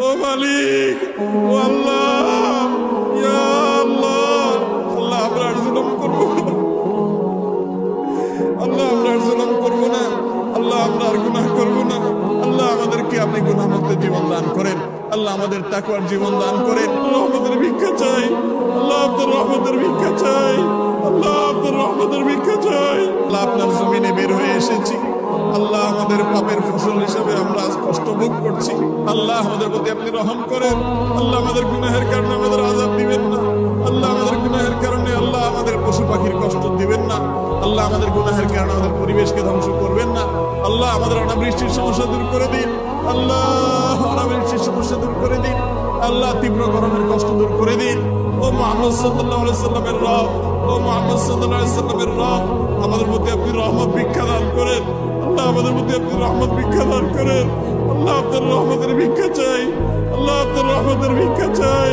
ও মালিক, ও আল্লাহ, ইয়া আল্লাহ, আল্লাহ আমরা আর জুলুম করবো না, আল্লাহ আমরা আর জুলুম করবো না, আল্লাহ আমরা আর গুনাহ করবো না। আল্লাহ আমাদেরকে আপনি গুনাহমুক্ত জীবন দান করেন, আল্লাহ আমাদের তাকওয়ার জীবন দান করেন। রহমতের ভিক্ষা চাই, আল্লাহ আপনার রহমতের ভিক্ষা চাই, আল্লাহ আপনার রহমতের ভিক্ষা চাই। আল্লাহ আপনার জমিনে বের হয়ে এসেছি, আল্লাহ আমাদের পাপের ফসল হিসেবে আমরা আজ কষ্ট ভোগ করছি। আল্লাহ আমাদের প্রতি আপনি রহম করেন, আল্লাহ আমাদের গুনাহের কারণে আমাদের আযাব দিবেন না, আল্লাহ আমাদের গুনাহের কারণে আল্লাহ আমাদের পশু পাখির কষ্ট দিবেন না, আল্লাহ আমাদের গুনাহের কারণে আমাদের পরিবেশকে ধ্বংস করবেন না। আল্লাহ আমাদের অনাবৃষ্টির সমস্যা দূর করে দিন, আল্লাহ অনাবৃষ্টির সমস্যা দূর করে দিন, আল্লাহ তীব্র গরমের কষ্ট দূর করে দিন। ও মুহাম্মদ সাল্লাল্লাহু আলাইহি সাল্লামের রব, ও মুহাম্মদ সাল্লাল্লাহু আলাইহি সাল্লামের রব, আমাদের প্রতি আপনি রহমত ভিক্ষা দান করেন, আল্লাহ আমাদের প্রতি আপনি রহমত ভিক্ষা দান করেন। আল্লাহ আপনার রহমতের ভিক্ষা চাই, আল্লাহ আপনার রহমতের ভিক্ষা চাই।